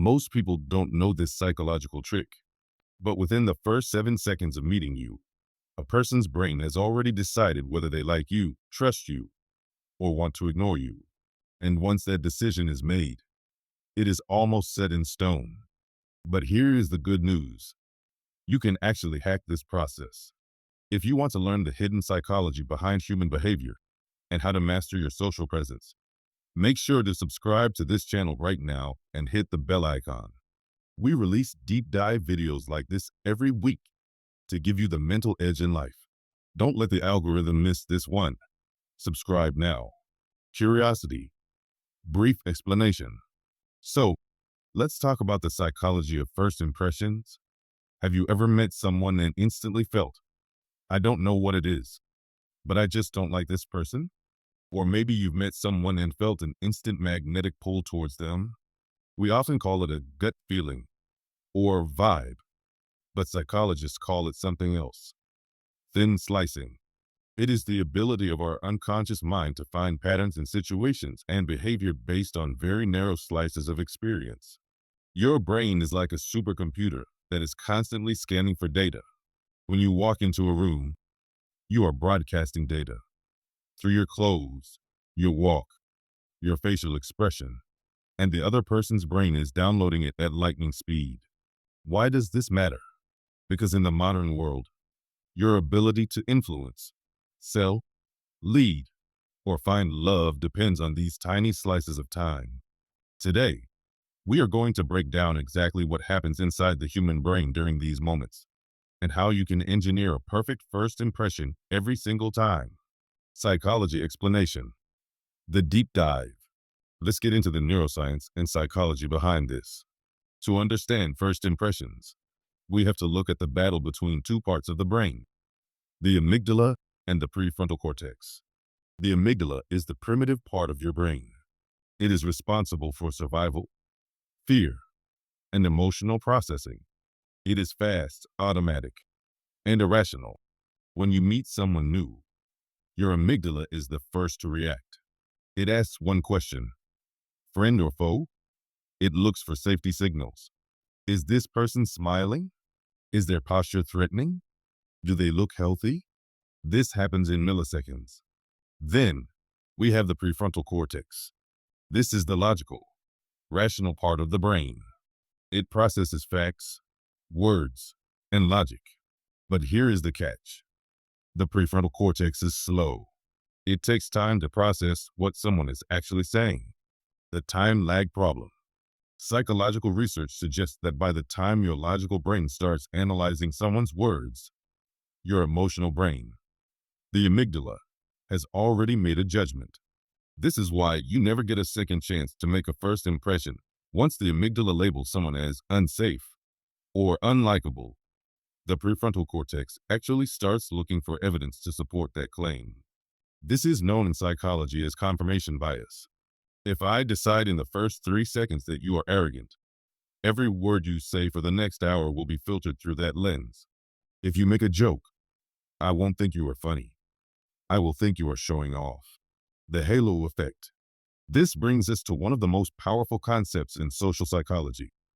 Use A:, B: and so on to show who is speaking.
A: Most people don't know this psychological trick, but within the first 7 seconds of meeting you, a person's brain has already decided whether they like you, trust you, or want to ignore you. And once that decision is made, it is almost set in stone. But here is the good news. You can actually hack this process. If you want to learn the hidden psychology behind human behavior and how to master your social presence, make sure to subscribe to this channel right now and hit the bell icon. We release deep dive videos like this every week to give you the mental edge in life. Don't let the algorithm miss this one. Subscribe now. Curiosity. Brief explanation. So, let's talk about the psychology of first impressions. Have you ever met someone and instantly felt, I don't know what it is, but I just don't like this person? Or maybe you've met someone and felt an instant magnetic pull towards them. We often call it a gut feeling or vibe, but psychologists call it something else. Thin slicing. It is the ability of our unconscious mind to find patterns in situations and behavior based on very narrow slices of experience. Your brain is like a supercomputer that is constantly scanning for data. When you walk into a room, you are broadcasting data through your clothes, your walk, your facial expression, and the other person's brain is downloading it at lightning speed. Why does this matter? Because in the modern world, your ability to influence, sell, lead, or find love depends on these tiny slices of time. Today, we are going to break down exactly what happens inside the human brain during these moments and how you can engineer a perfect first impression every single time. Psychology explanation. The deep dive. Let's get into the neuroscience and psychology behind this. To understand first impressions, we have to look at the battle between two parts of the brain, the amygdala and the prefrontal cortex. The amygdala is the primitive part of your brain. It is responsible for survival, fear, and emotional processing. It is fast, automatic, and irrational. When you meet someone new, your amygdala is the first to react. It asks one question, friend or foe? It looks for safety signals. Is this person smiling? Is their posture threatening? Do they look healthy? This happens in milliseconds. Then, we have the prefrontal cortex. This is the logical, rational part of the brain. It processes facts, words, and logic. But here is the catch. The prefrontal cortex is slow. It takes time to process what someone is actually saying. The time lag problem. Psychological research suggests that by the time your logical brain starts analyzing someone's words, your emotional brain, the amygdala, has already made a judgment. This is why you never get a second chance to make a first impression once the amygdala labels someone as unsafe or unlikable. The prefrontal cortex actually starts looking for evidence to support that claim. This is known in psychology as confirmation bias. If I decide in the first 3 seconds that you are arrogant, every word you say for the next hour will be filtered through that lens. If you make a joke, I won't think you are funny. I will think you are showing off. The halo effect. This brings us to one of the most powerful concepts in social psychology,